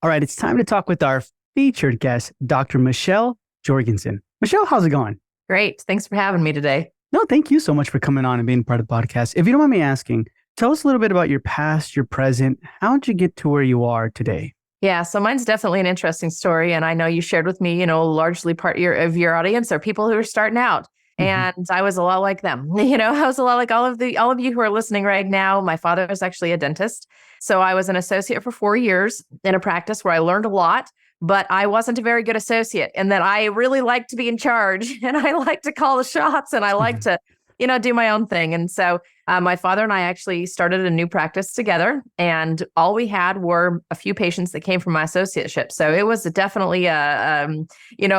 All right, it's time to talk with our featured guest, Dr. Michelle Jorgensen. Michelle, how's it going? Great. Thanks for having me today. No, thank you so much for coming on and being part of the podcast. If you don't mind me asking, tell us a little bit about your past, your present. How'd you get to where you are today? Yeah, so mine's definitely an interesting story. And I know you shared with me, largely part of your audience are people who are starting out. Mhm. And I was a lot like them. I was a lot like all of you who are listening right now. My father was actually a dentist. So I was an associate for 4 years in a practice where I learned a lot, but I wasn't a very good associate. And that I really like to be in charge and I like to call the shots and I like to, do my own thing. And so my father and I actually started a new practice together, and all we had were a few patients that came from my associateship. So it was definitely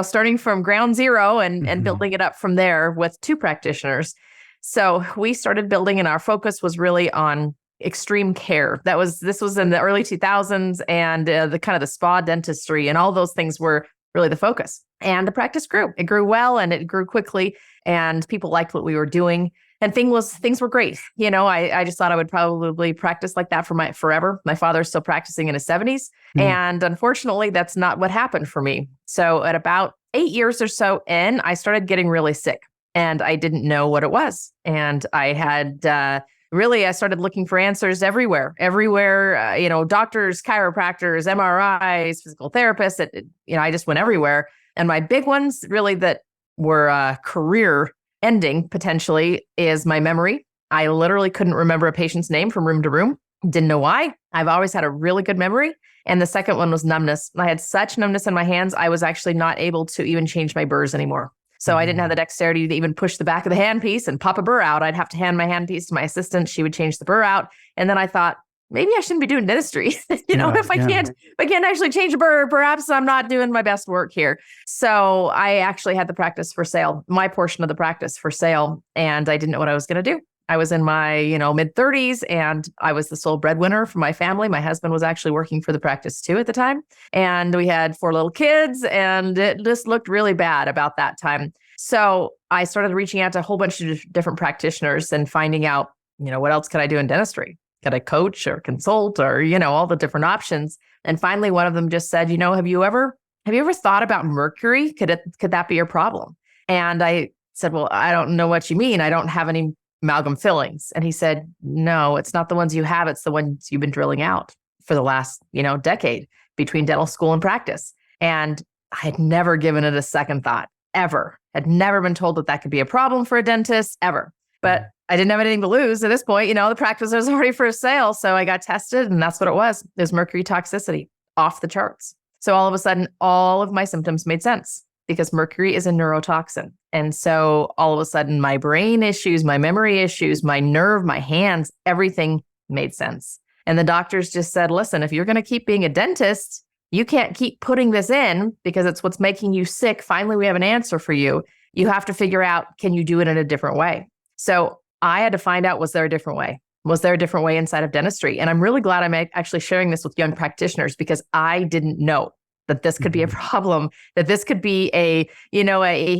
starting from ground zero and Mhm. building it up from there with two practitioners. So we started building, and our focus was really on extreme care. This was in the early 2000s, and the kind of the spa dentistry and all those things were really the focus. And the practice grew. It grew well and it grew quickly, and people liked what we were doing. And things were great. I just thought I would probably practice like that for forever. My father's still practicing in his 70s. Mhm. And unfortunately, that's not what happened for me. So at about 8 years or so in, I started getting really sick and I didn't know what it was. And I had really, I started looking for answers everywhere, doctors, chiropractors, MRIs, physical therapists. I just went everywhere. And my big ones really that were career ending potentially is my memory. I literally couldn't remember a patient's name from room to room. Didn't know why. I've always had a really good memory. And the second one was numbness. I had such numbness in my hands, I was actually not able to even change my burrs anymore. So I didn't have the dexterity to even push the back of the handpiece and pop a burr out. I'd have to hand my handpiece to my assistant. She would change the burr out. And then I thought, maybe I shouldn't be doing dentistry. If I can't actually change a burr, perhaps I'm not doing my best work here. So I actually had the practice for sale, my portion of the practice for sale. And I didn't know what I was going to do. I was in my, mid 30s, and I was the sole breadwinner for my family. My husband was actually working for the practice too at the time. And we had 4 little kids, and it just looked really bad about that time. So I started reaching out to a whole bunch of different practitioners and finding out, what else could I do in dentistry? Could I coach or consult or, all the different options? And finally, one of them just said, have you ever thought about mercury? Could that be your problem? And I said, well, I don't know what you mean. I don't have any amalgam fillings. And he said, no, it's not the ones you have. It's the ones you've been drilling out for the last, decade between dental school and practice. And I had never given it a second thought, ever. Had never been told that could be a problem for a dentist, ever. But I didn't have anything to lose at this point. The practice was already for sale. So I got tested, and that's what it was. It was mercury toxicity, off the charts. So all of a sudden, all of my symptoms made sense because mercury is a neurotoxin. And so all of a sudden, my brain issues, my memory issues, my nerve, my hands, everything made sense. And the doctors just said, listen, if you're going to keep being a dentist, you can't keep putting this in because it's what's making you sick. Finally, we have an answer for you. You have to figure out, can you do it in a different way? So I had to find out, was there a different way? Was there a different way inside of dentistry? And I'm really glad I'm actually sharing this with young practitioners because I didn't know that this could be a problem, that this could be a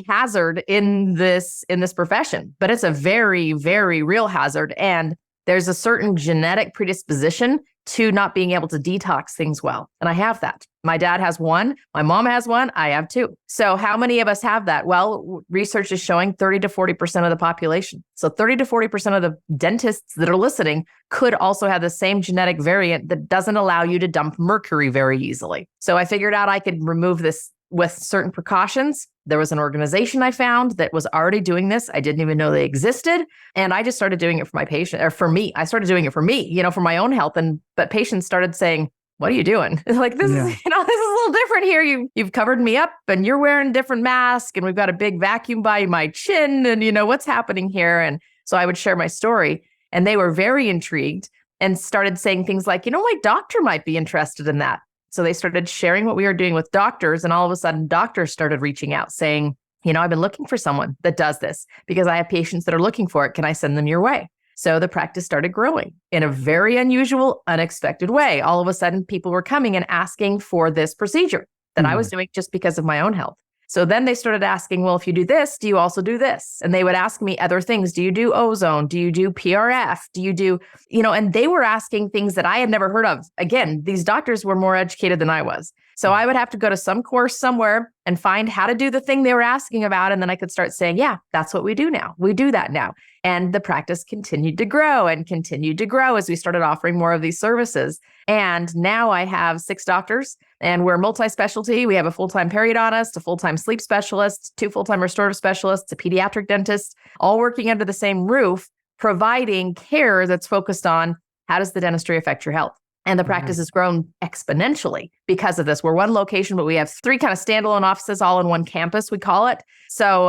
hazard in this profession. But it's a very, very real hazard. And there's a certain genetic predisposition to not being able to detox things well. And I have that. My dad has one. My mom has one. I have two. So how many of us have that? Well, research is showing 30 to 40% of the population. So 30 to 40% of the dentists that are listening could also have the same genetic variant that doesn't allow you to dump mercury very easily. So I figured out I could remove this with certain precautions. There was an organization I found that was already doing this. I didn't even know they existed. And I just started doing it for my patient, or for me. I started doing it for me, for my own health. But patients started saying, what are you doing? Like, this is a little different here. You've covered me up and you're wearing a different mask and we've got a big vacuum by my chin and what's happening here? And so I would share my story, and they were very intrigued and started saying things like, my doctor might be interested in that. So they started sharing what we were doing with doctors, and all of a sudden doctors started reaching out saying, I've been looking for someone that does this because I have patients that are looking for it. Can I send them your way? So the practice started growing in a very unusual, unexpected way. All of a sudden, people were coming and asking for this procedure that I was doing just because of my own health. So then they started asking, well, if you do this, do you also do this? And they would ask me other things. Do you do ozone? Do you do PRF? Do you do, and they were asking things that I had never heard of. Again, these doctors were more educated than I was. So I would have to go to some course somewhere and find how to do the thing they were asking about. And then I could start saying, yeah, that's what we do now. We do that now. And the practice continued to grow as we started offering more of these services. And now I have 6 doctors and we're multi-specialty. We have a full-time periodontist, a full-time sleep specialist, 2 full-time restorative specialists, a pediatric dentist, all working under the same roof, providing care that's focused on how does the dentistry affect your health? And the practice has grown exponentially because of this. We're one location, but we have 3 kind of standalone offices all in one campus, we call it. So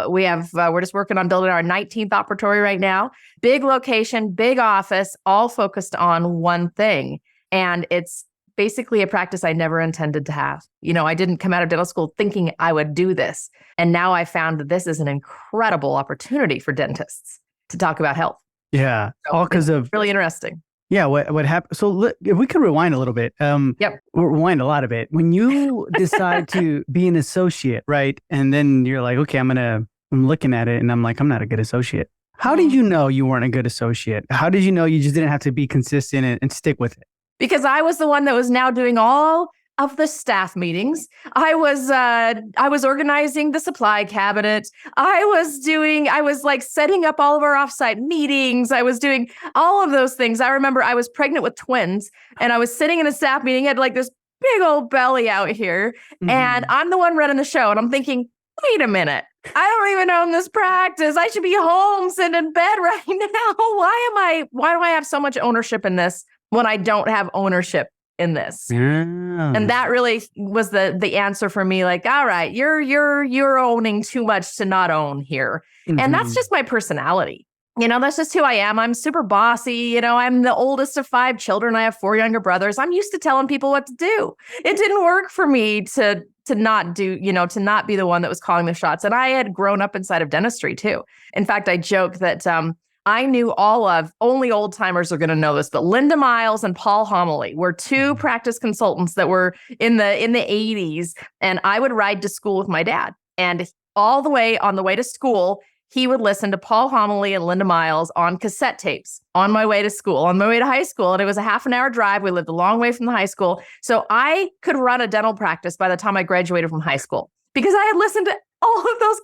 we're just working on building our 19th operatory right now. Big location, big office, all focused on one thing. And it's basically a practice I never intended to have. I didn't come out of dental school thinking I would do this. And now I found that this is an incredible opportunity for dentists to talk about health. Yeah. So all because of really interesting. Yeah, what happened? So look, if we could rewind a little bit, rewind a lot of it. When you decide to be an associate, right? And then you're like, okay, I'm looking at it and I'm like, I'm not a good associate. How did you know you weren't a good associate? How did you know you just didn't have to be consistent and stick with it? Because I was the one that was now doing all of the staff meetings. I was organizing the supply cabinet. I was like setting up all of our offsite meetings. I was doing all of those things. I remember I was pregnant with twins and I was sitting in a staff meeting, had like this big old belly out here. And I'm the one running the show. And I'm thinking, wait a minute. I don't even own this practice. I should be home sitting in bed right now. Why do I have so much ownership in this when I don't have ownership in this? And that really was the answer for me. Like, all right, you're owning too much to not own here. And that's just my personality. That's just who I am. I'm super bossy. I'm the oldest of 5 children. I have 4 younger brothers. I'm used to telling people what to do. It didn't work for me to not do, to not be the one that was calling the shots. And I had grown up inside of dentistry too. In fact, I joke that I knew only old timers are going to know this, but Linda Miles and Paul Homily were 2 practice consultants that were in the 80s. And I would ride to school with my dad. And all the way on the way to school, he would listen to Paul Homily and Linda Miles on cassette tapes on my way to school, on my way to high school. And it was a half-an-hour drive. We lived a long way from the high school. So I could run a dental practice by the time I graduated from high school because I had listened to all of those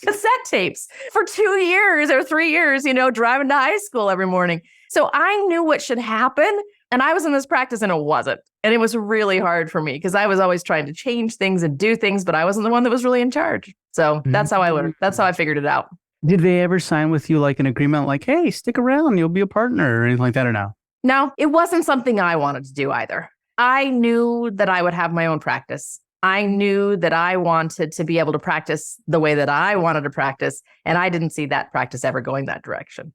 cassette tapes for 2 years or 3 years, driving to high school every morning. So I knew what should happen. And I was in this practice and it wasn't. And it was really hard for me because I was always trying to change things and do things, but I wasn't the one that was really in charge. So that's how I learned. That's how I figured it out. Did they ever sign with you like an agreement like, hey, stick around, you'll be a partner or anything like that or no? No, it wasn't something I wanted to do either. I knew that I would have my own practice. I knew that I wanted to be able to practice the way that I wanted to practice. And I didn't see that practice ever going that direction.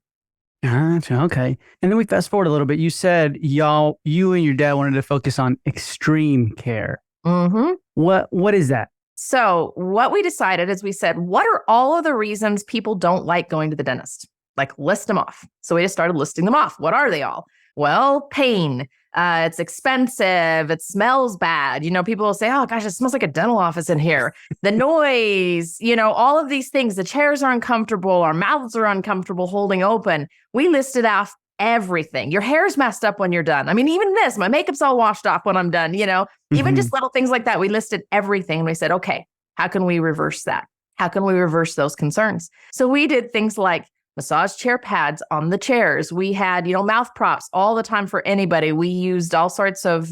Gotcha. Okay. And then we fast forward a little bit. You said you and your dad wanted to focus on extreme care. Mm-hmm. What is that? So what we decided is we said, what are all of the reasons people don't like going to the dentist? Like list them off. So we just started listing them off. What are they all? Well, pain. It's expensive. It smells bad. People will say, oh gosh, it smells like a dental office in here. The noise, all of these things, the chairs are uncomfortable. Our mouths are uncomfortable holding open. We listed off everything. Your hair's messed up when you're done. I mean, even this, my makeup's all washed off when I'm done, even just little things like that. We listed everything. And we said, okay, how can we reverse that? How can we reverse those concerns? So we did things like massage chair pads on the chairs. We had, mouth props all the time for anybody. We used all sorts of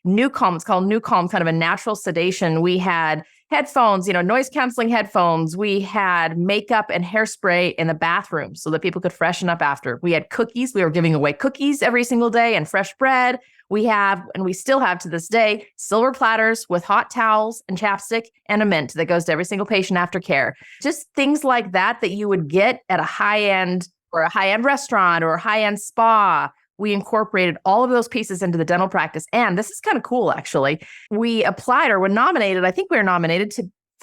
Nucalm. It's called Nucalm, kind of a natural sedation. We had headphones, noise canceling headphones. We had makeup and hairspray in the bathroom so that people could freshen up after. We had cookies. We were giving away cookies every single day and fresh bread. We have, and we still have to this day, silver platters with hot towels and chapstick and a mint that goes to every single patient after care. Just things like that you would get at a high-end or a high-end restaurant or a high-end spa. We incorporated all of those pieces into the dental practice. And this is kind of cool, actually. We applied or were nominated. I think we were nominated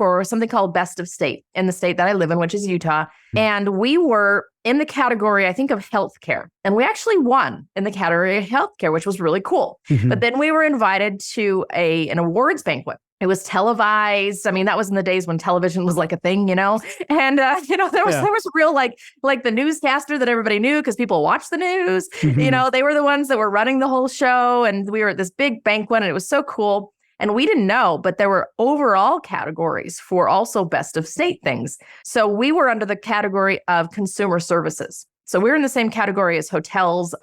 for something called Best of State in the state that I live in, which is Utah. And we were in the category, I think, of healthcare. And we actually won in the category of healthcare, which was really cool. But then we were invited to an awards banquet. It was televised. I mean, that was in the days when television was like a thing, you know? And, there was real, like the newscaster that everybody knew because people watched the news. You know, they were the ones that were running the whole show. And we were at this big banquet and it was so cool. And we didn't know, but there were overall categories for also best of state things. So we were under the category of consumer services. So we were in the same category as hotels,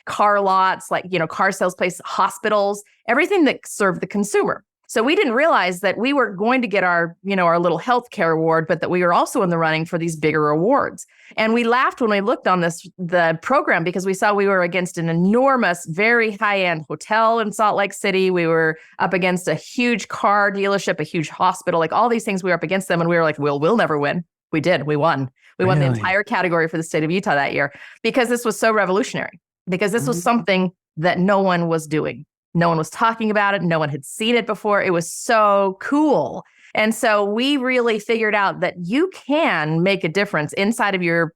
car lots, like, car sales place, hospitals, everything that served the consumer. So we didn't realize that we were going to get our little healthcare award, but that we were also in the running for these bigger awards. And we laughed when we looked on the program because we saw we were against an enormous, very high-end hotel in Salt Lake City. We were up against a huge car dealership, a huge hospital, like all these things we were up against them. And we were like, we'll never win. We did. We won. We won the entire category for the state of Utah that year because this was so revolutionary, because this was something that no one was doing. No one was talking about it. No one had seen it before. It was so cool. And so we really figured out that you can make a difference inside of your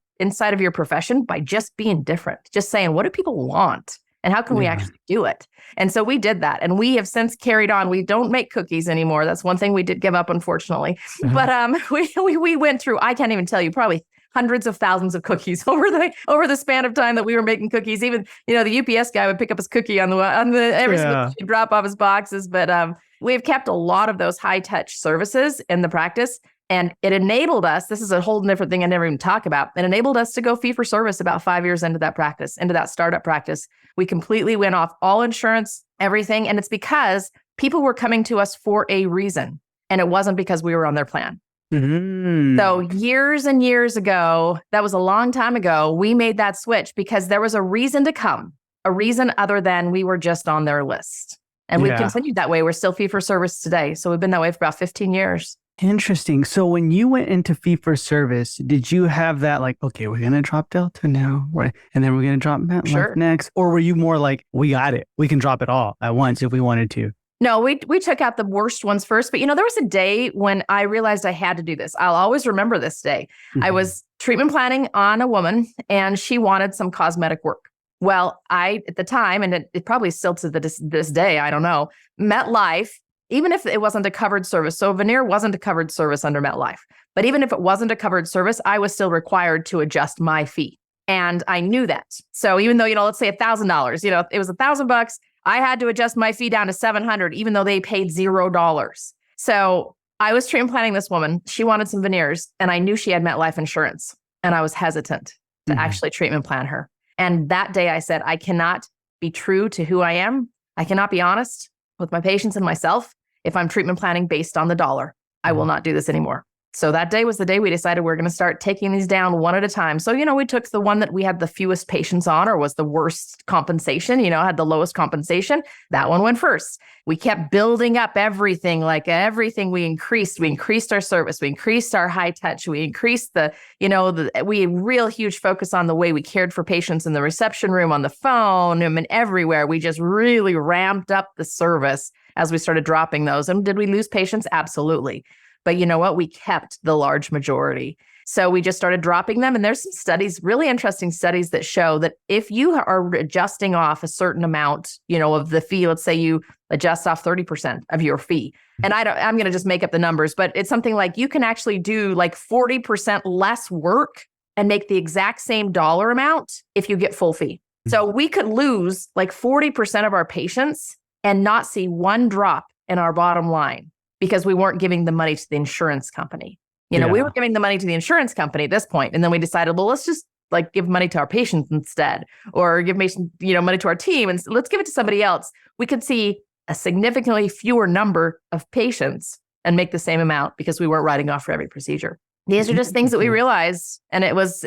profession by just being different, just saying, what do people want? And how can we actually do it? And so we did that. And we have since carried on. We don't make cookies anymore. That's one thing we did give up, unfortunately. But we went through, I can't even tell you, probably hundreds of thousands of cookies over the span of time that we were making cookies. Even, the UPS guy would pick up his cookie on the every single drop off his boxes. But we've kept a lot of those high touch services in the practice. And it enabled us, this is a whole different thing I never even talk about. It enabled us to go fee for service about 5 years into that practice, into that startup practice. We completely went off all insurance, everything. And it's because people were coming to us for a reason. And it wasn't because we were on their plan. So years and years ago, that was a long time ago, we made that switch because there was a reason to come, a reason other than we were just on their list. And we've continued that way. We're still fee for service today. So we've been that way for about 15 years. Interesting. So when you went into fee for service, did you have that like, okay, we're going to drop Delta now, right? And then we're going to drop MetLife next? Or were you more like, we got it. We can drop it all at once if we wanted to? No, we took out the worst ones first. But, there was a day when I realized I had to do this. I'll always remember this day. I was treatment planning on a woman and she wanted some cosmetic work. Well, at the time, and it probably still to this day, I don't know, MetLife, even if it wasn't a covered service. So veneer wasn't a covered service under MetLife. But even if it wasn't a covered service, I was still required to adjust my fee. And I knew that. So even though, let's say $1,000, it was $1,000, I had to adjust my fee down to $700, even though they paid $0. So I was treatment planning this woman. She wanted some veneers and I knew she had MetLife insurance and I was hesitant to actually treatment plan her. And that day I said, I cannot be true to who I am. I cannot be honest with my patients and myself if I'm treatment planning based on the dollar. I will not do this anymore. So that day was the day we decided we're going to start taking these down one at a time. So, we took the one that we had the fewest patients on or was the worst compensation, had the lowest compensation. That one went first. We kept building up everything, like everything we increased. We increased our service. We increased our high touch. We increased we had real huge focus on the way we cared for patients in the reception room, on the phone, and everywhere. We just really ramped up the service as we started dropping those. And did we lose patients? Absolutely. But you know what? We kept the large majority. So we just started dropping them. And there's some studies, really interesting studies that show that if you are adjusting off a certain amount, of the fee, let's say you adjust off 30% of your fee. And I'm going to just make up the numbers, but it's something like you can actually do like 40% less work and make the exact same dollar amount if you get full fee. So we could lose like 40% of our patients and not see one drop in our bottom line, because we weren't giving the money to the insurance company. We were giving the money to the insurance company at this point. And then we decided, well, let's just like give money to our patients instead, or give money to our team and let's give it to somebody else. We could see a significantly fewer number of patients and make the same amount because we weren't writing off for every procedure. These are just things that we realized. And it was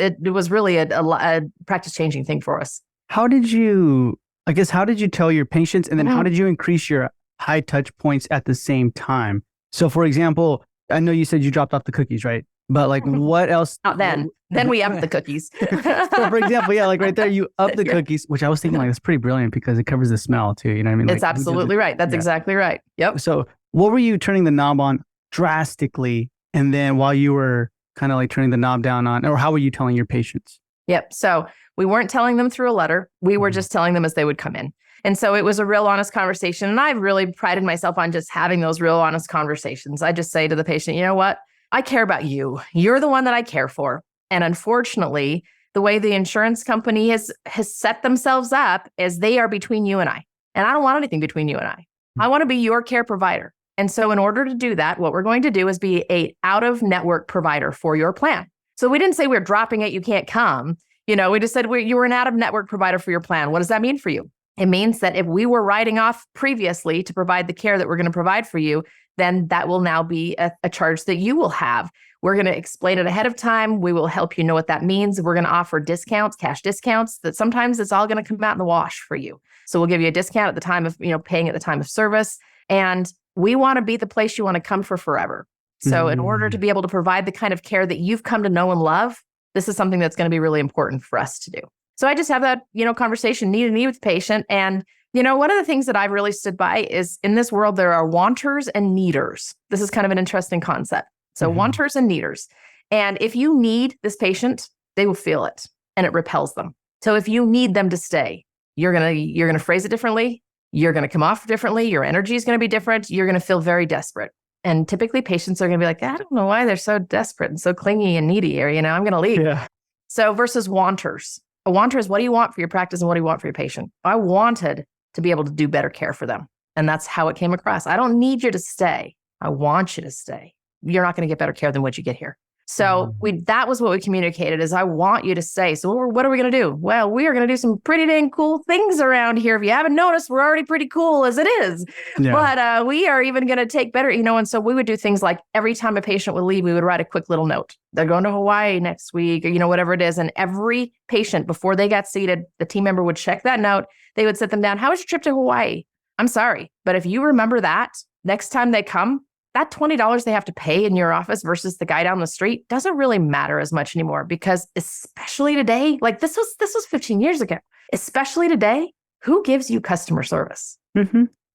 really a practice changing thing for us. How did you tell your patients, and then how did you increase your high touch points at the same time? So for example, I know you said you dropped off the cookies, right? But like what else? Not then. Then we upped the cookies. So for example, like right there, you up the cookies, which I was thinking like, that's pretty brilliant because it covers the smell too. You know what I mean? It's absolutely right. That's exactly right. Yep. So what were you turning the knob on drastically. And then while you were kind of like turning the knob down on, or how were you telling your patients? Yep. So we weren't telling them through a letter. We were just telling them as they would come in. And so it was a real honest conversation. And I really prided myself on just having those real honest conversations. I just say to the patient, you know what? I care about you. You're the one that I care for. And unfortunately, the way the insurance company has set themselves up is they are between you and I. And I don't want anything between you and I. I want to be your care provider. And so in order to do that, what we're going to do is be a out-of-network provider for your plan. So we didn't say we're dropping it, you can't come. We just said you were an out-of-network provider for your plan. What does that mean for you? It means that if we were writing off previously to provide the care that we're going to provide for you, then that will now be a charge that you will have. We're going to explain it ahead of time. We will help you know what that means. We're going to offer discounts, cash discounts, that sometimes it's all going to come out in the wash for you. So we'll give you a discount at the time of, paying at the time of service. And we want to be the place you want to come for forever. So in order to be able to provide the kind of care that you've come to know and love, this is something that's going to be really important for us to do. So I just have that, conversation need with the patient. And, one of the things that I've really stood by is in this world, there are wanters and needers. This is kind of an interesting concept. So wanters and needers. And if you need this patient, they will feel it and it repels them. So if you need them to stay, you're going to phrase it differently. You're going to come off differently. Your energy is going to be different. You're going to feel very desperate. And typically patients are going to be like, I don't know why they're so desperate and so clingy and needy, or, I'm going to leave. Yeah. So versus wanters. A wanter is, what do you want for your practice and what do you want for your patient? I wanted to be able to do better care for them. And that's how it came across. I don't need you to stay. I want you to stay. You're not going to get better care than what you get here. So that was what we communicated is I want you to stay. So what are we going to do? Well, we are going to do some pretty dang cool things around here. If you haven't noticed, we're already pretty cool as it is. Yeah. But we are even going to take better, and so we would do things like every time a patient would leave, we would write a quick little note. They're going to Hawaii next week or, whatever it is. And every patient, before they got seated, the team member would check that note. They would sit them down. How was your trip to Hawaii? I'm sorry, but if you remember that next time they come, that $20 they have to pay in your office versus the guy down the street doesn't really matter as much anymore, because especially today, like this was 15 years ago, especially today, who gives you customer service?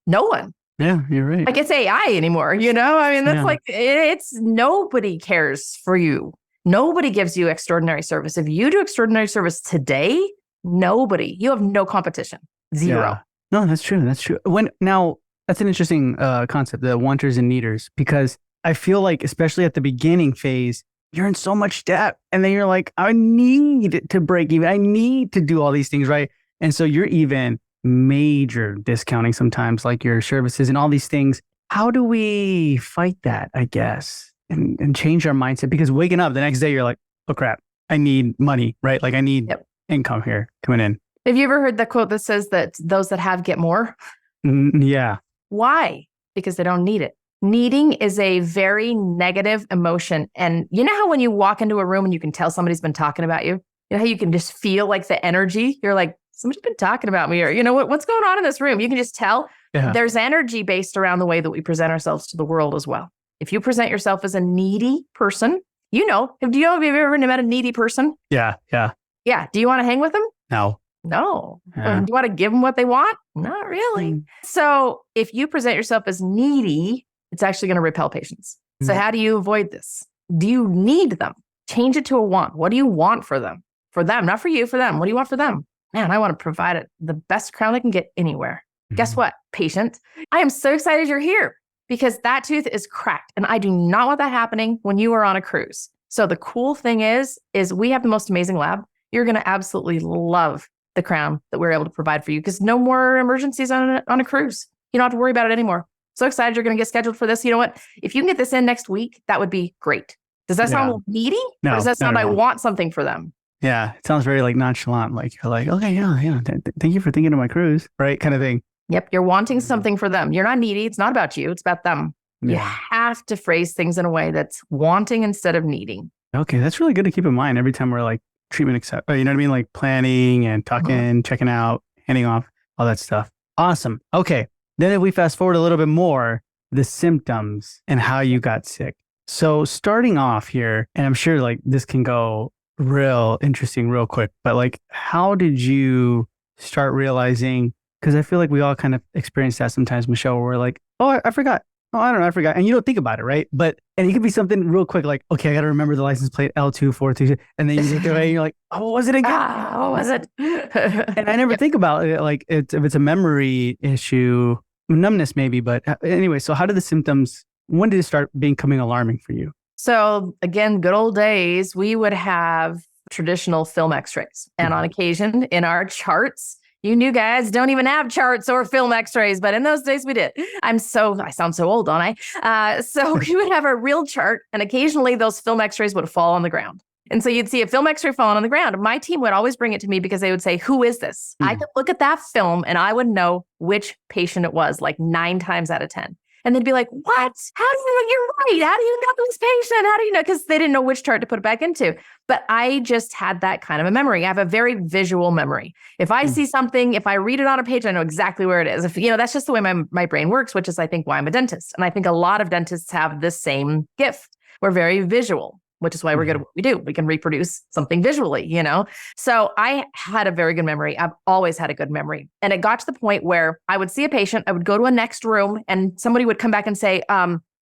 No one. Yeah, you're right. Like it's AI anymore, that's like, it's nobody cares for you. Nobody gives you extraordinary service. If you do extraordinary service today, you have no competition. Zero. Yeah. No, that's true. That's true. That's an interesting concept, the wanters and needers, because I feel like, especially at the beginning phase, you're in so much debt. And then you're like, I need to break even. I need to do all these things, right? And so you're even major discounting sometimes, like your services and all these things. How do we fight that, I guess, and change our mindset? Because waking up the next day, you're like, oh, crap, I need money, right? Like I need income here coming in. Have you ever heard the quote that says that those that have get more? Yeah. Why? Because they don't need it. Needing is a very negative emotion. And you know how when you walk into a room and you can tell somebody's been talking about you? You know how you can just feel like the energy? You're like, somebody's been talking about me, or what's going on in this room? You can just tell. Yeah. There's energy based around the way that we present ourselves to the world as well. If you present yourself as a needy person, have you ever met a needy person? Yeah. Yeah. Do you want to hang with them? No. Yeah. Do you want to give them what they want? Not really. So if you present yourself as needy, it's actually going to repel patients. So how do you avoid this? Do you need them? Change it to a want. What do you want for them? For them, not for you, for them. What do you want for them? Man, I want to provide it the best crown they can get anywhere. Guess what, patient? I am so excited you're here because that tooth is cracked. And I do not want that happening when you are on a cruise. So the cool thing is we have the most amazing lab. You're going to absolutely love the crown that we're able to provide for you, because no more emergencies on a cruise. You don't have to worry about it anymore. So excited you're going to get scheduled for this. You know what? If you can get this in next week, that would be great. Does that sound needy? No, or does that sound I want something for them? Yeah, it sounds very like nonchalant. Like you're like, okay, yeah. Thank you for thinking of my cruise, right? Kind of thing. Yep, you're wanting something for them. You're not needy. It's not about you. It's about them. Yeah. You have to phrase things in a way that's wanting instead of needing. Okay, that's really good to keep in mind every time we're like treatment accept. You know what I mean? Like planning and talking, checking out, handing off, all that stuff. Awesome. Okay, then if we fast forward a little bit more, the symptoms and how you got sick. So starting off here, and I'm sure like this can go real interesting real quick, but like how did you start realizing, because I feel like we all kind of experience that sometimes, Michelle, where we're like, oh, I forgot. Oh, I don't know. I forgot. And you don't think about it, right? And it could be something real quick, like, okay, I got to remember the license plate L2422. And then you look away and you're like, oh, what was it again? What was it? And I never think about it. Like, if it's a memory issue, numbness maybe. But anyway, so how did the symptoms, when did it start becoming alarming for you? So again, good old days, we would have traditional film x-rays. And on occasion in our charts, you new guys don't even have charts or film x-rays, but in those days we did. I sound so old, don't I? So we would have a real chart, and occasionally those film x-rays would fall on the ground. And so you'd see a film x-ray falling on the ground. My team would always bring it to me because they would say, who is this? I could look at that film and I would know which patient it was, like 9 times out of 10. And they'd be like, what? How do you know you're right? How do you know this patient? How do you know? Because they didn't know which chart to put it back into. But I just had that kind of a memory. I have a very visual memory. If I see something, if I read it on a page, I know exactly where it is. If that's just the way my brain works, which is, I think, why I'm a dentist. And I think a lot of dentists have this same gift. We're very visual, which is why we're good at what we do. We can reproduce something visually, So I had a very good memory. I've always had a good memory. And it got to the point where I would see a patient, I would go to a next room, and somebody would come back and say,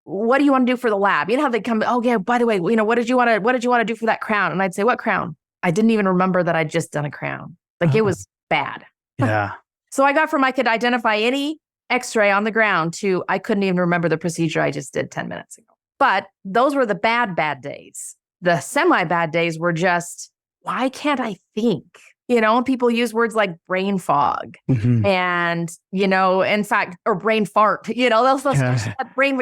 what do you want to do for the lab? You know how they come, oh yeah, by the way, what did you want to do for that crown? And I'd say, what crown? I didn't even remember that I'd just done a crown. Like it was bad. Yeah. So I got from I could identify any x-ray on the ground to I couldn't even remember the procedure I just did 10 minutes ago. But those were the bad days. The semi-bad days were just, why can't I think? People use words like brain fog and, in fact, or brain fart, those brain,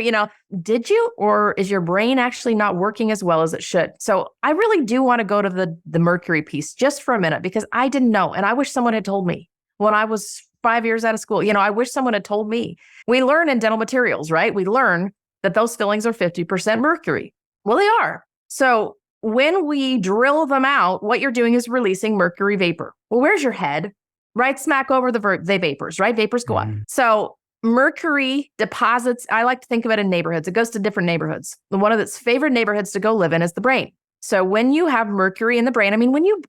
did you, or is your brain actually not working as well as it should? So I really do want to go to the mercury piece just for a minute, because I didn't know. And I wish someone had told me when I was 5 years out of school. I wish someone had told me. We learn in dental materials, right? We learn that those fillings are 50% mercury. Well, they are. So when we drill them out, what you're doing is releasing mercury vapor. Well, where's your head? Right smack over the vapors, right? Vapors go up. So mercury deposits, I like to think of it in neighborhoods. It goes to different neighborhoods. One of its favorite neighborhoods to go live in is the brain. So when you have mercury in the brain,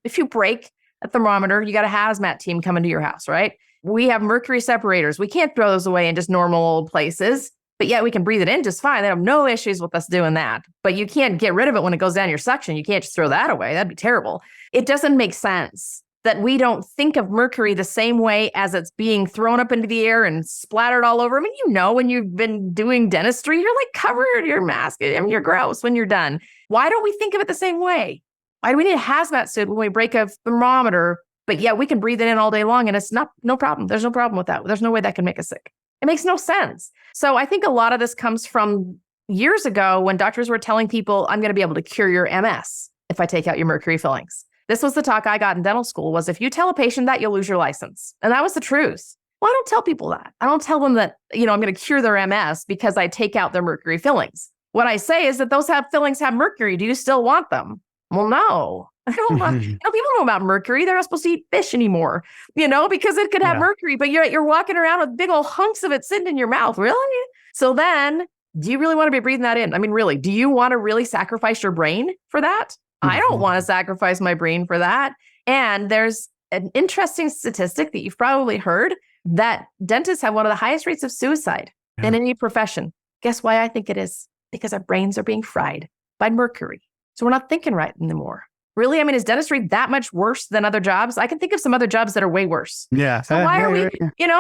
if you break a thermometer, you got a hazmat team coming to your house, right? We have mercury separators. We can't throw those away in just normal old places. But yet we can breathe it in just fine. They have no issues with us doing that. But you can't get rid of it when it goes down your suction. You can't just throw that away. That'd be terrible. It doesn't make sense that we don't think of mercury the same way as it's being thrown up into the air and splattered all over. When you've been doing dentistry, you're like covered your mask. You're gross when you're done. Why don't we think of it the same way? Why do we need a hazmat suit when we break a thermometer? But yeah, we can breathe it in all day long and it's no problem. There's no problem with that. There's no way that can make us sick. It makes no sense. So I think a lot of this comes from years ago when doctors were telling people, I'm going to be able to cure your MS if I take out your mercury fillings. This was the talk I got in dental school, was if you tell a patient that, you'll lose your license. And that was the truth. Well, I don't tell people that. I don't tell them that, I'm going to cure their MS because I take out their mercury fillings. What I say is that those fillings have mercury. Do you still want them? Well, no. I don't want, people know about mercury. They're not supposed to eat fish anymore, because it could have mercury, but you're walking around with big old hunks of it sitting in your mouth. Really? So then, do you really want to be breathing that in? Really, do you want to really sacrifice your brain for that? I don't want to sacrifice my brain for that. And there's an interesting statistic that you've probably heard, that dentists have one of the highest rates of suicide in any profession. Guess why I think it is? Because our brains are being fried by mercury. So we're not thinking right anymore. Really? Is dentistry that much worse than other jobs? I can think of some other jobs that are way worse. Yeah. So why are we,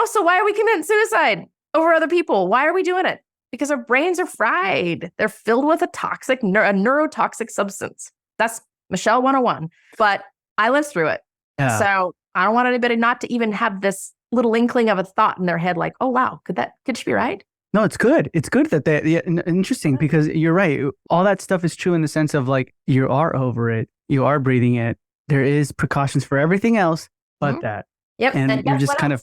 so why are we committing suicide over other people? Why are we doing it? Because our brains are fried. They're filled with a neurotoxic substance. That's Michelle 101. But I lived through it. Yeah. So I don't want anybody not to even have this little inkling of a thought in their head like, oh, wow, could she be right? No, it's good. It's good that interesting, because you're right. All that stuff is true in the sense of like, you are over it. You are breathing it. There is precautions for everything else but that. Yep. And you're just kind of.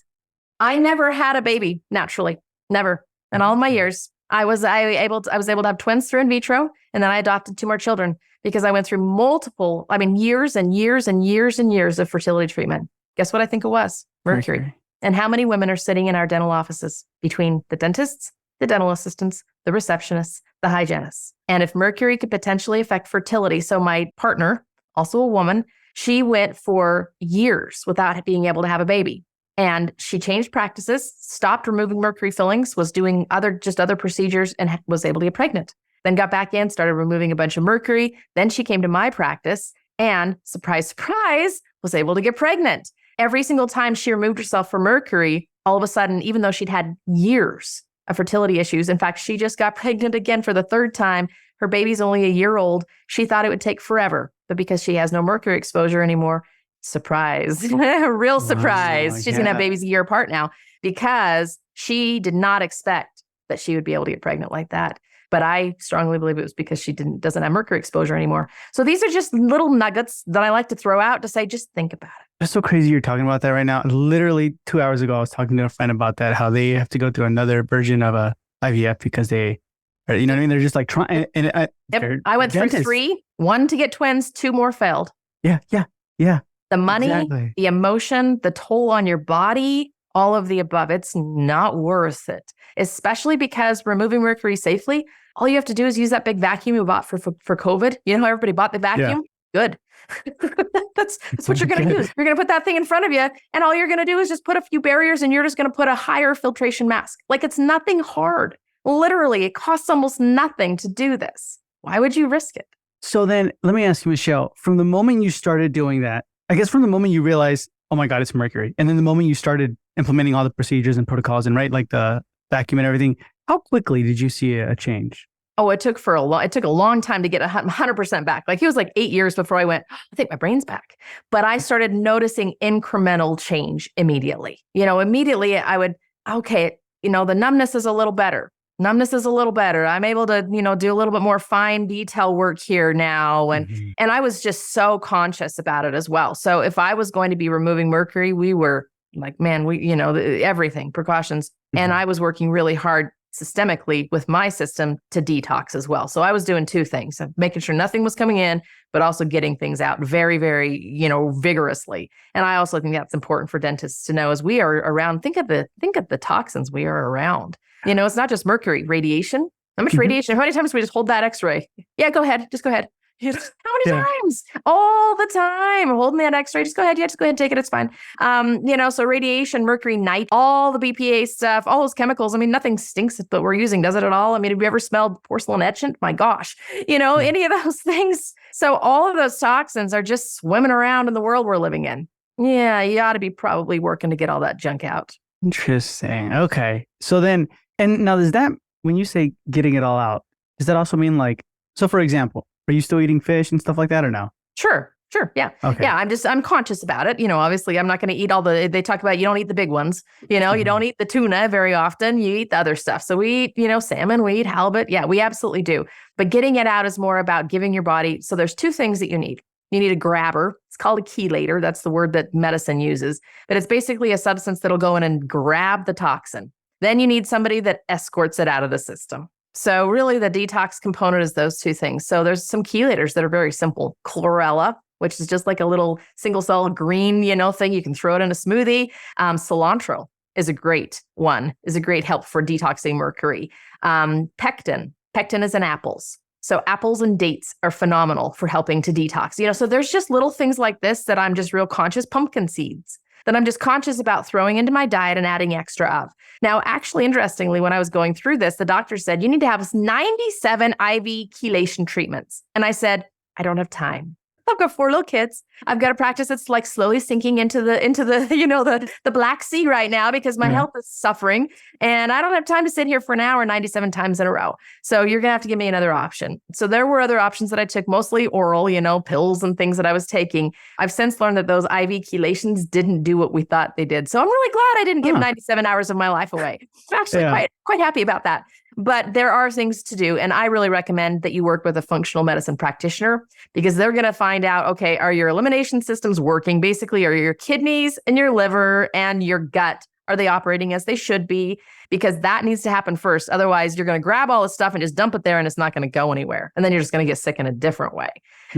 I never had a baby naturally. Never. In all of my years, I was able to have twins through in vitro, and then I adopted 2 more children because I went through multiple, years and years and years and years of fertility treatment. Guess what I think it was? Mercury. And how many women are sitting in our dental offices between the dentists, the dental assistants, the receptionists, the hygienists? And if mercury could potentially affect fertility, so my partner, also a woman, she went for years without being able to have a baby. And she changed practices, stopped removing mercury fillings, was doing other procedures, and was able to get pregnant. Then got back in, started removing a bunch of mercury. Then she came to my practice and, surprise, surprise, was able to get pregnant. Every single time she removed herself from mercury, all of a sudden, even though she'd had years of fertility issues, in fact, she just got pregnant again for the third time. Her baby's only a year old. She thought it would take forever, but because she has no mercury exposure anymore, surprise, real surprise. She's going to have babies a year apart now because she did not expect that she would be able to get pregnant like that. But I strongly believe it was because she doesn't have mercury exposure anymore. So these are just little nuggets that I like to throw out to say, just think about it. It's so crazy you're talking about that right now. Literally 2 hours ago, I was talking to a friend about that, how they have to go through another version of a IVF because they, you know what I mean? They're just like trying. I went through 3, 1 to get twins, 2 more failed. Yeah. The money, the emotion, the toll on your body, all of the above. It's not worth it, especially because removing mercury safely, all you have to do is use that big vacuum you bought for COVID. You know how everybody bought the vacuum? Yeah. Good. That's what you're going to use. You're going to put that thing in front of you, and all you're going to do is just put a few barriers, and you're just going to put a higher filtration mask. Like, it's nothing hard. Literally, it costs almost nothing to do this. Why would you risk it? So then let me ask you, Michelle, from the moment you started doing that, I guess from the moment you realized, oh my God, it's mercury. And then the moment you started implementing all the procedures and protocols and like the vacuum and everything, how quickly did you see a change? Oh, it took a long time to get 100% back. Like, it was like 8 years before I went, I think my brain's back. But I started noticing incremental change immediately. Immediately I would, okay, the numbness is a little better. I'm able to, do a little bit more fine detail work here now. And I was just so conscious about it as well. So if I was going to be removing mercury, we were like, man, everything, precautions. And I was working really hard systemically with my system to detox as well. So I was doing 2 things, making sure nothing was coming in, but also getting things out very, very, vigorously. And I also think that's important for dentists to know as we are around, think of the toxins we are around. It's not just mercury, radiation. How much radiation? How many times do we just hold that x-ray? Yeah, go ahead. Just go ahead. How many times? All the time. We're holding that x-ray. Just go ahead. Yeah, just go ahead and take it. It's fine. So radiation, mercury, night, all the BPA stuff, all those chemicals. I mean, nothing stinks, but we're using, does it at all? I mean, have you ever smelled porcelain etchant? My gosh, any of those things. So all of those toxins are just swimming around in the world we're living in. Yeah, you ought to be probably working to get all that junk out. Interesting. Okay. So then, and now when you say getting it all out, does that also mean so for example, are you still eating fish and stuff like that or no? Sure. Yeah. Okay. Yeah. I'm conscious about it. Obviously I'm not going to eat they talk about, you don't eat the big ones, you don't eat the tuna very often. You eat the other stuff. So we eat, salmon, we eat halibut. Yeah, we absolutely do. But getting it out is more about giving your body. So there's 2 things that you need. You need a grabber. It's called a chelator. That's the word that medicine uses, but it's basically a substance that'll go in and grab the toxin. Then you need somebody that escorts it out of the system. So really the detox component is those 2 things. So there's some chelators that are very simple. Chlorella, which is just like a little single cell green, thing. You can throw it in a smoothie. Cilantro is a great help for detoxing mercury. Pectin is in apples. So apples and dates are phenomenal for helping to detox. So there's just little things like this that I'm just real conscious. Pumpkin seeds that I'm just conscious about throwing into my diet and adding extra of. Now, actually, interestingly, when I was going through this, the doctor said, you need to have 97 IV chelation treatments. And I said, I don't have time. I've got 4 little kids. I've got a practice that's like slowly sinking into the the Black Sea right now because my health is suffering. And I don't have time to sit here for an hour 97 times in a row. So you're going to have to give me another option. So there were other options that I took, mostly oral, pills and things that I was taking. I've since learned that those IV chelations didn't do what we thought they did. So I'm really glad I didn't give 97 hours of my life away. I'm actually quite happy about that. But there are things to do. And I really recommend that you work with a functional medicine practitioner because they're going to find out, okay, are your elimination systems working? Basically, are your kidneys and your liver and your gut, are they operating as they should be? Because that needs to happen first. Otherwise, you're going to grab all this stuff and just dump it there and it's not going to go anywhere. And then you're just going to get sick in a different way.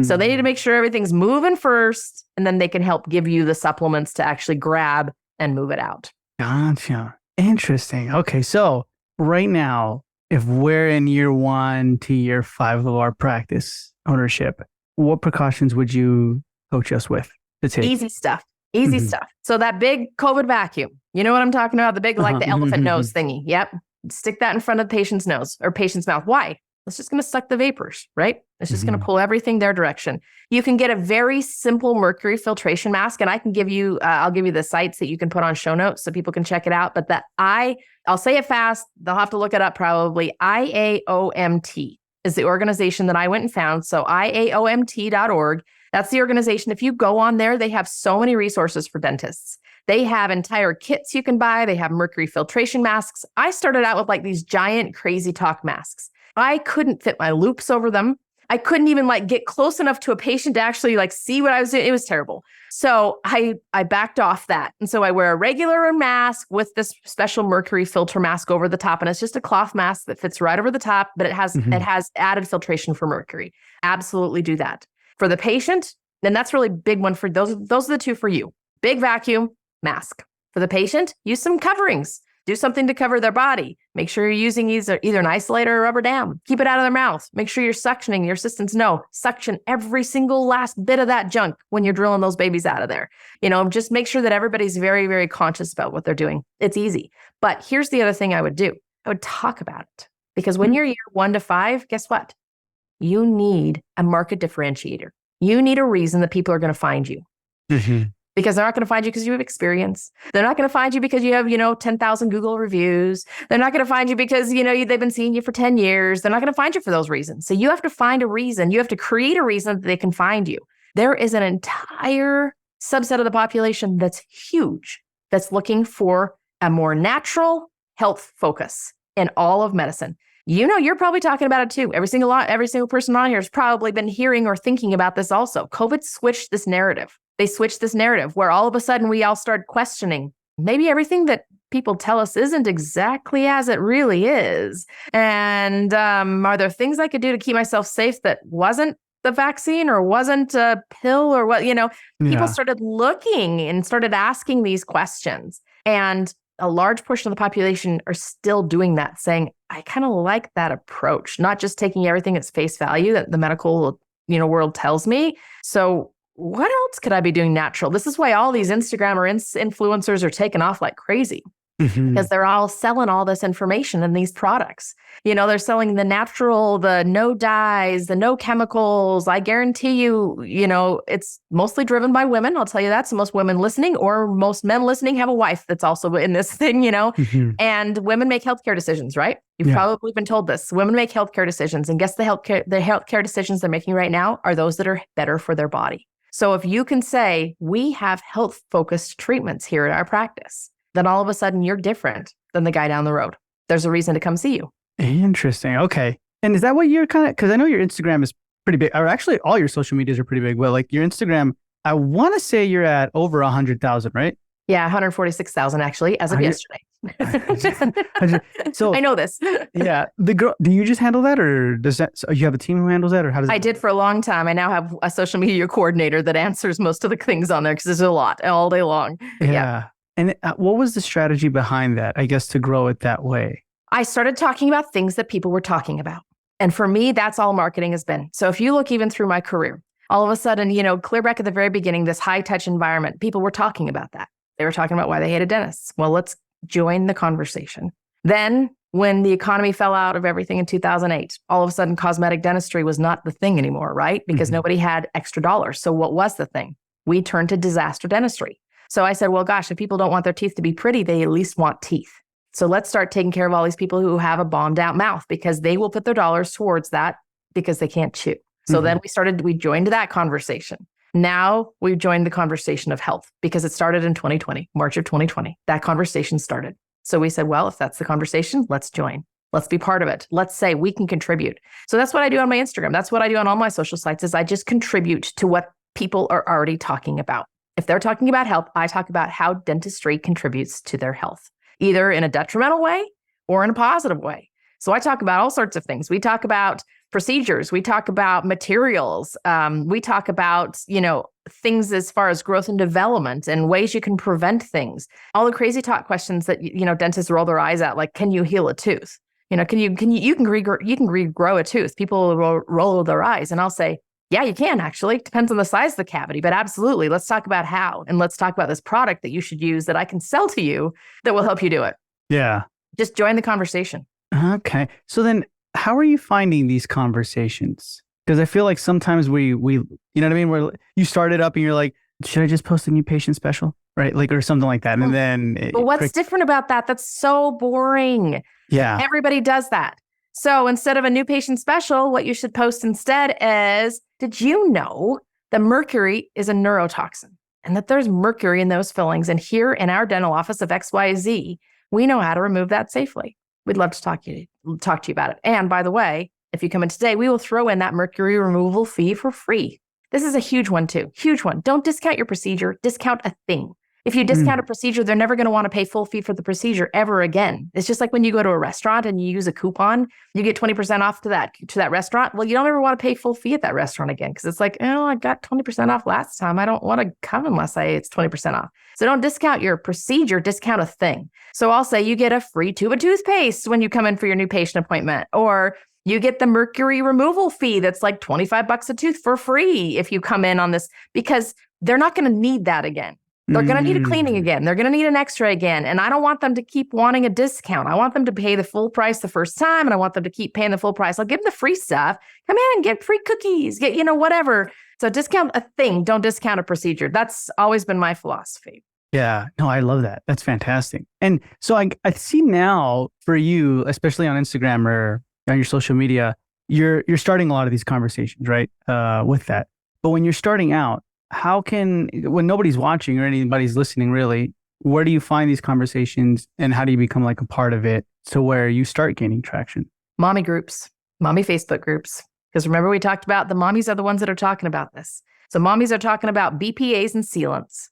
So they need to make sure everything's moving first, and then they can help give you the supplements to actually grab and move it out. Gotcha. Interesting. Okay. So right now, if we're in year 1 to year 5 of our practice ownership, what precautions would you coach us with to take? Easy stuff. Easy stuff. So that big COVID vacuum, you know what I'm talking about? The big, like the elephant nose thingy. Yep. Stick that in front of the patient's nose or patient's mouth. Why? It's just going to suck the vapors, right? It's just going to pull everything their direction. You can get a very simple mercury filtration mask, and I can give you, I'll give you the sites that you can put on show notes so people can check it out. But I'll say it fast. They'll have to look it up probably. IAOMT is the organization that I went and found. So IAOMT.org. That's the organization. If you go on there, they have so many resources for dentists. They have entire kits you can buy. They have mercury filtration masks. I started out with like these giant crazy talk masks. I couldn't fit my loops over them. I couldn't even like get close enough to a patient to actually like see what I was doing. It was terrible. So I backed off that. And so I wear a regular mask with this special mercury filter mask over the top. And it's just a cloth mask that fits right over the top, but it has added filtration for mercury. Absolutely do that. For the patient, and that's really big one for those are the two for you. Big vacuum, mask. For the patient, use some coverings. Do something to cover their body. Make sure you're using either an isolator or rubber dam. Keep it out of their mouth. Make sure you're suctioning. Your assistants know. Suction every single last bit of that junk when you're drilling those babies out of there. Just make sure that everybody's very, very conscious about what they're doing. It's easy. But here's the other thing I would do. I would talk about it. Because when you're year 1 to 5, guess what? You need a market differentiator. You need a reason that people are going to find you. Because they're not going to find you because you have experience. They're not going to find you because you have, 10,000 Google reviews. They're not going to find you because, they've been seeing you for 10 years. They're not going to find you for those reasons. So you have to find a reason. You have to create a reason that they can find you. There is an entire subset of the population that's huge, that's looking for a more natural health focus in all of medicine. You're probably talking about it too. Every single person on here has probably been hearing or thinking about this also. COVID switched this narrative. They switched this narrative where all of a sudden we all start questioning maybe everything that people tell us isn't exactly as it really is. And are there things I could do to keep myself safe that wasn't the vaccine or wasn't a pill or what, People started looking and started asking these questions. And a large portion of the population are still doing that, saying, I kind of like that approach, not just taking everything at face value that the medical, world tells me. So what else could I be doing natural? This is why all these Instagram or influencers are taking off like crazy. Because they're all selling all this information and these products. They're selling the natural, the no dyes, the no chemicals. I guarantee you, it's mostly driven by women. I'll tell you that. So most women listening or most men listening have a wife that's also in this thing, and women make healthcare decisions, right? You've probably been told this. Women make healthcare decisions, and guess the healthcare decisions they're making right now are those that are better for their body. So if you can say, we have health-focused treatments here at our practice, then all of a sudden you're different than the guy down the road. There's a reason to come see you. Interesting. Okay. And is that what you're because I know your Instagram is pretty big, or actually all your social medias are pretty big, but like your Instagram, I want to say you're at over 100,000, right? Yeah, 146,000 actually, as of yesterday. So I know this. Yeah. Do you just handle that, or you have a team who handles that, or how does I did for a long time. I now have a social media coordinator that answers most of the things on there because there's a lot all day long. Yeah. And what was the strategy behind that, I guess, to grow it that way? I started talking about things that people were talking about. And for me, that's all marketing has been. So if you look even through my career, all of a sudden, clear back at the very beginning, this high touch environment, people were talking about that. They were talking about why they hated dentists. Well, let's join the conversation. Then when the economy fell out of everything in 2008, all of a sudden cosmetic dentistry was not the thing anymore, right? Because nobody had extra dollars. So what was the thing? We turned to disaster dentistry. So I said, well, gosh, if people don't want their teeth to be pretty, they at least want teeth. So let's start taking care of all these people who have a bombed out mouth, because they will put their dollars towards that because they can't chew. So then we joined that conversation. Now we've joined the conversation of health because it started in 2020, March of 2020. That conversation started. So we said, well, if that's the conversation, let's join. Let's be part of it. Let's say we can contribute. So that's what I do on my Instagram. That's what I do on all my social sites is I just contribute to what people are already talking about. If they're talking about health, I talk about how dentistry contributes to their health, either in a detrimental way or in a positive way. So I talk about all sorts of things. We talk about procedures. We talk about materials. We talk about, things as far as growth and development and ways you can prevent things. All the crazy talk questions that, dentists roll their eyes at, like, can you heal a tooth? You can regrow a tooth. People will roll their eyes. And I'll say, Yeah, you can actually. Depends on the size of the cavity, but absolutely. Let's talk about how. And let's talk about this product that you should use that I can sell to you that will help you do it. Yeah. Just join the conversation. Okay. So then how are you finding these conversations? Because I feel like sometimes we, you know what I mean? Where you start it up and you're like, should I just post a new patient special? Right. Like, or something like that. And then. But what's different about that? That's so boring. Yeah. Everybody does that. So instead of a new patient special, what you should post instead is, did you know that mercury is a neurotoxin and that there's mercury in those fillings? And here in our dental office of XYZ, we know how to remove that safely. We'd love to talk to you about it. And by the way, if you come in today, we will throw in that mercury removal fee for free. This is a huge one too. Huge one. Don't discount your procedure. Discount a thing. If you discount a procedure, they're never going to want to pay full fee for the procedure ever again. It's just like when you go to a restaurant and you use a coupon, you get 20% off to that restaurant. Well, you don't ever want to pay full fee at that restaurant again because it's like, oh, I got 20% off last time. I don't want to come unless it's 20% off. So don't discount your procedure, discount a thing. So I'll say you get a free tube of toothpaste when you come in for your new patient appointment, or you get the mercury removal fee that's like $25 a tooth for free if you come in on this, because they're not going to need that again. They're going to need a cleaning again. They're going to need an x-ray again. And I don't want them to keep wanting a discount. I want them to pay the full price the first time, and I want them to keep paying the full price. I'll give them the free stuff. Come in and get free cookies, get, whatever. So discount a thing. Don't discount a procedure. That's always been my philosophy. Yeah, no, I love that. That's fantastic. And so I see now for you, especially on Instagram or on your social media, you're starting a lot of these conversations, right? With that. But when you're starting out, when nobody's watching or anybody's listening really, where do you find these conversations and how do you become like a part of it to where you start gaining traction? Mommy groups, mommy Facebook groups. Because remember, we talked about the mommies are the ones that are talking about this. So mommies are talking about BPAs and sealants.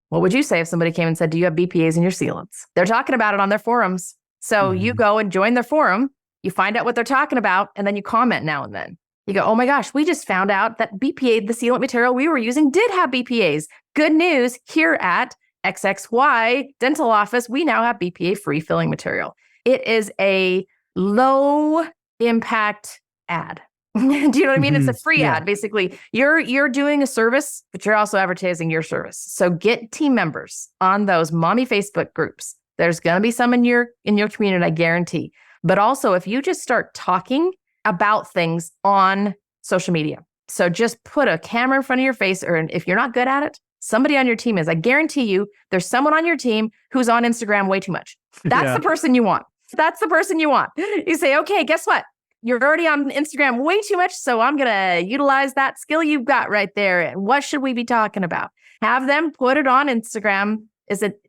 What would you say if somebody came and said, do you have BPAs in your sealants? They're talking about it on their forums. So you go and join their forum, you find out what they're talking about, and then you comment now and then. You go, oh my gosh, we just found out that BPA, the sealant material we were using, did have BPAs. Good news, here at XXY Dental Office, we now have BPA-free filling material. It is a low impact ad. Do you know what I mean? It's a free ad. Basically, you're doing a service, but you're also advertising your service. So get team members on those mommy Facebook groups. There's going to be some in your community, I guarantee. But also, if you just start talking about things on social media. So just put a camera in front of your face, or if you're not good at it, somebody on your team is. I guarantee you there's someone on your team who's on Instagram way too much. That's the person you want. That's the person you want. You say, okay, guess what? You're already on Instagram way too much, so I'm going to utilize that skill you've got right there. And what should we be talking about? Have them put it on Instagram.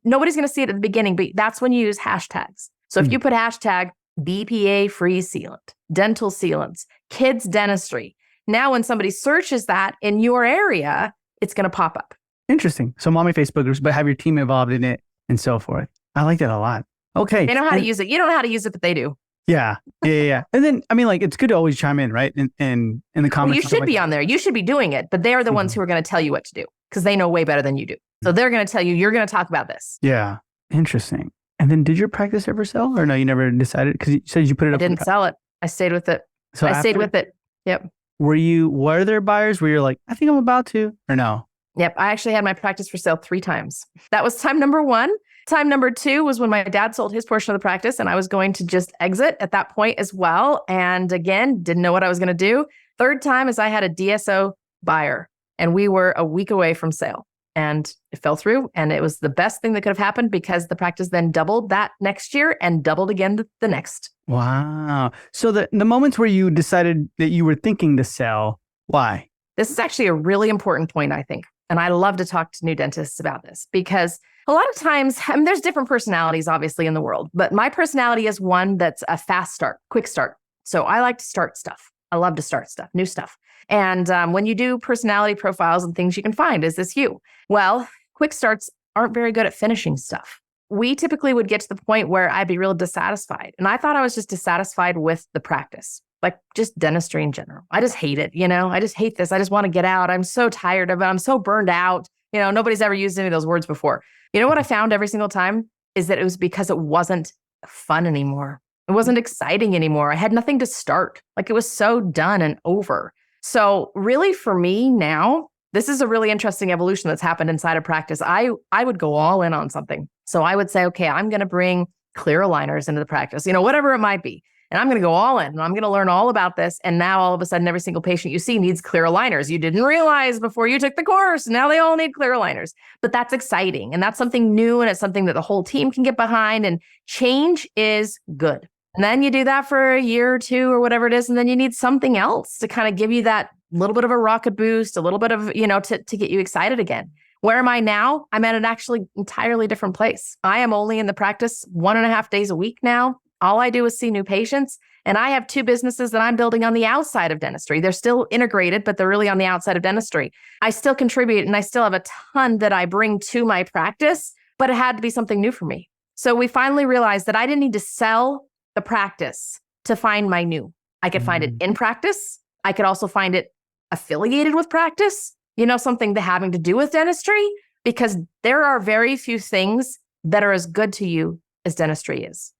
Nobody's going to see it at the beginning, but that's when you use hashtags. So if you put hashtag BPA free sealant, dental sealants, kids dentistry. Now, when somebody searches that in your area, it's going to pop up. Interesting. So mommy Facebook groups, but have your team involved in it and so forth. I like that a lot. Okay. They know how to use it. You don't know how to use it, but they do. Yeah. And then, I mean, like, it's good to always chime in, right? In the comments. Well, you should be on there. You should be doing it, but they're the ones who are going to tell you what to do because they know way better than you do. So they're going to tell you, you're going to talk about this. Yeah. Interesting. And then did your practice ever sell or no, you never decided? Because you said you put it up. I didn't sell it. I stayed with it. So I stayed with it. Yep. Were there buyers where you're like, I think I'm about to, or no? Yep. I actually had my practice for sale 3 times. That was time number 1. Time number 2 was when my dad sold his portion of the practice and I was going to just exit at that point as well. And again, didn't know what I was going to do. 3rd time is I had a DSO buyer and we were a week away from sale. And it fell through. And it was the best thing that could have happened because the practice then doubled that next year and doubled again the next. Wow. So the moments where you decided that you were thinking to sell, why? This is actually a really important point, I think. And I love to talk to new dentists about this because a lot of times, I mean, there's different personalities, obviously, in the world. But my personality is one that's a fast start, quick start. So I like to start stuff. I love to start stuff, new stuff. And when you do personality profiles and things you can find, is this you? Well, quick starts aren't very good at finishing stuff. We typically would get to the point where I'd be real dissatisfied. And I thought I was just dissatisfied with the practice, like just dentistry in general. I just hate it. I just hate this. I just want to get out. I'm so tired of it. I'm so burned out. Nobody's ever used any of those words before. You know what I found every single time is that it was because it wasn't fun anymore. It wasn't exciting anymore. I had nothing to start. Like it was so done and over. So really for me now, this is a really interesting evolution that's happened inside of practice. I would go all in on something. So I would say, okay, I'm going to bring clear aligners into the practice, whatever it might be. And I'm going to go all in and I'm going to learn all about this. And now all of a sudden, every single patient you see needs clear aligners. You didn't realize before you took the course. Now they all need clear aligners. But that's exciting. And that's something new. And it's something that the whole team can get behind. And change is good. And then you do that for a year or two or whatever it is. And then you need something else to kind of give you that little bit of a rocket boost, a little bit of, to get you excited again. Where am I now? I'm at an actually entirely different place. I am only in the practice 1.5 days a week now. All I do is see new patients. And I have 2 businesses that I'm building on the outside of dentistry. They're still integrated, but they're really on the outside of dentistry. I still contribute and I still have a ton that I bring to my practice, but it had to be something new for me. So we finally realized that I didn't need to sell the practice to find my new. I could find it in practice. I could also find it affiliated with practice, something having to do with dentistry, because there are very few things that are as good to you as dentistry is.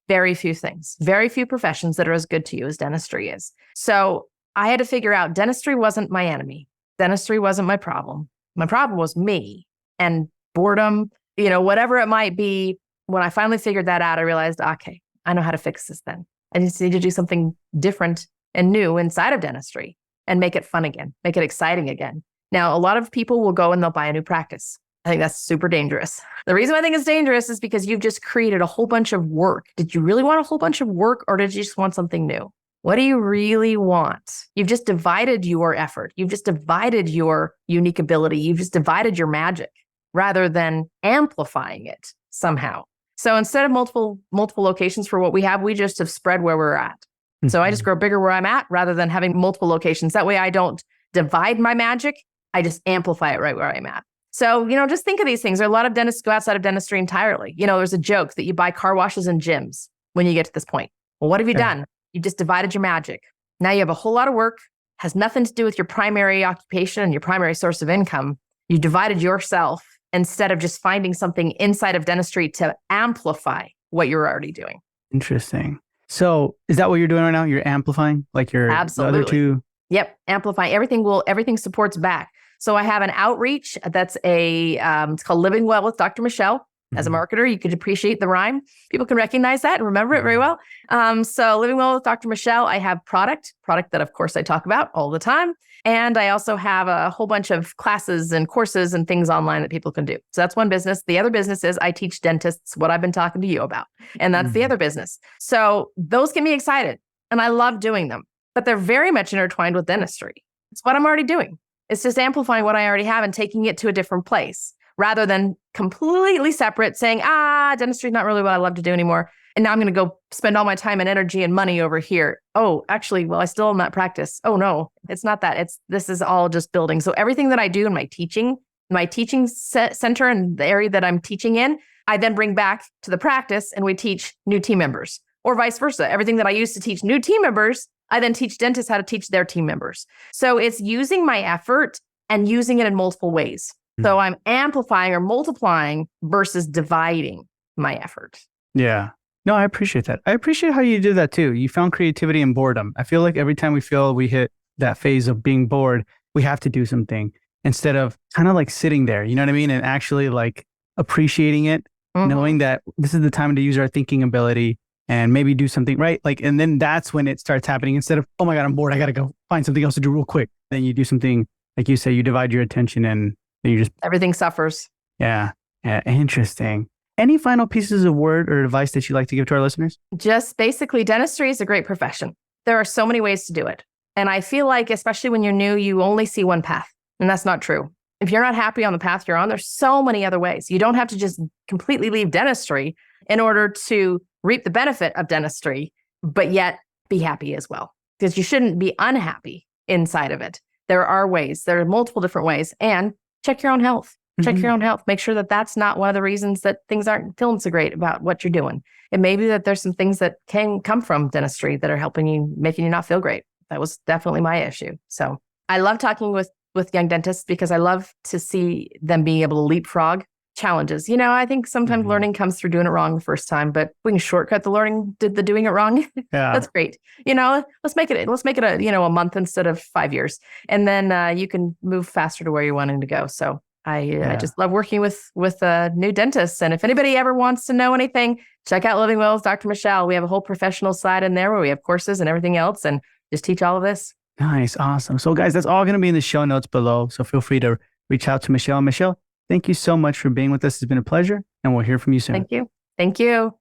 Very few things, very few professions that are as good to you as dentistry is. So I had to figure out dentistry wasn't my enemy. Dentistry wasn't my problem. My problem was me and boredom, whatever it might be. When I finally figured that out, I realized, okay, I know how to fix this then. I just need to do something different and new inside of dentistry and make it fun again, make it exciting again. Now, a lot of people will go and they'll buy a new practice. I think that's super dangerous. The reason I think it's dangerous is because you've just created a whole bunch of work. Did you really want a whole bunch of work, or did you just want something new? What do you really want? You've just divided your effort. You've just divided your unique ability. You've just divided your magic rather than amplifying it somehow. So instead of multiple locations for what we have, we just have spread where we're at. So I just grow bigger where I'm at rather than having multiple locations. That way I don't divide my magic. I just amplify it right where I'm at. So, just think of these things. There are a lot of dentists go outside of dentistry entirely. There's a joke that you buy car washes and gyms when you get to this point. Well, what have you done? You just divided your magic. Now you have a whole lot of work, has nothing to do with your primary occupation and your primary source of income. You divided yourself instead of just finding something inside of dentistry to amplify what you're already doing. Interesting. So is that what you're doing right now? You're amplifying like your Absolutely. The other 2? Yep. Amplifying. Everything supports back. So I have an outreach that's it's called Living Well with Dr. Michelle. As a marketer, you could appreciate the rhyme. People can recognize that and remember it very well. So Living Well with Dr. Michelle, I have product that of course I talk about all the time. And I also have a whole bunch of classes and courses and things online that people can do. So that's one business. The other business is I teach dentists what I've been talking to you about. And that's the other business. So those get me excited and I love doing them, but they're very much intertwined with dentistry. It's what I'm already doing. It's just amplifying what I already have and taking it to a different place rather than completely separate, saying, dentistry is not really what I love to do anymore. And now I'm going to go spend all my time and energy and money over here. Oh, actually, well, I still am not practice. Oh, no, it's not that. This is all just building. So everything that I do in my teaching center and the area that I'm teaching in, I then bring back to the practice and we teach new team members or vice versa. Everything that I used to teach new team members, I then teach dentists how to teach their team members. So it's using my effort and using it in multiple ways. So I'm amplifying or multiplying versus dividing my effort. Yeah. No, I appreciate that. I appreciate how you do that too. You found creativity in boredom. I feel like every time we feel we hit that phase of being bored, we have to do something instead of kind of like sitting there, you know what I mean? And actually like appreciating it, knowing that this is the time to use our thinking ability and maybe do something right. Like, and then that's when it starts happening instead of, oh my God, I'm bored. I got to go find something else to do real quick. Then you do something, like you say, you divide your attention and you just... Everything suffers. Yeah. Interesting. Any final pieces of word or advice that you'd like to give to our listeners? Just basically, dentistry is a great profession. There are so many ways to do it. And I feel like, especially when you're new, you only see one path. And that's not true. If you're not happy on the path you're on, there's so many other ways. You don't have to just completely leave dentistry in order to reap the benefit of dentistry, but yet be happy as well. Because you shouldn't be unhappy inside of it. There are ways. There are multiple different ways. And check your own health. Check your own health. Make sure that that's not one of the reasons that things aren't feeling so great about what you're doing. It may be that there's some things that can come from dentistry that are helping you, making you not feel great. That was definitely my issue. So I love talking with young dentists because I love to see them being able to leapfrog challenges. I think sometimes learning comes through doing it wrong the first time, but we can shortcut the learning, the doing it wrong. Yeah. That's great. Let's make it a month instead of 5 years. And then you can move faster to where you're wanting to go. So I just love working with new dentists. And if anybody ever wants to know anything, check out Living Well with Dr. Michelle. We have a whole professional side in there where we have courses and everything else and just teach all of this. Nice. Awesome. So guys, that's all going to be in the show notes below. So feel free to reach out to Michelle. Michelle, thank you so much for being with us. It's been a pleasure, and we'll hear from you soon. Thank you. Thank you.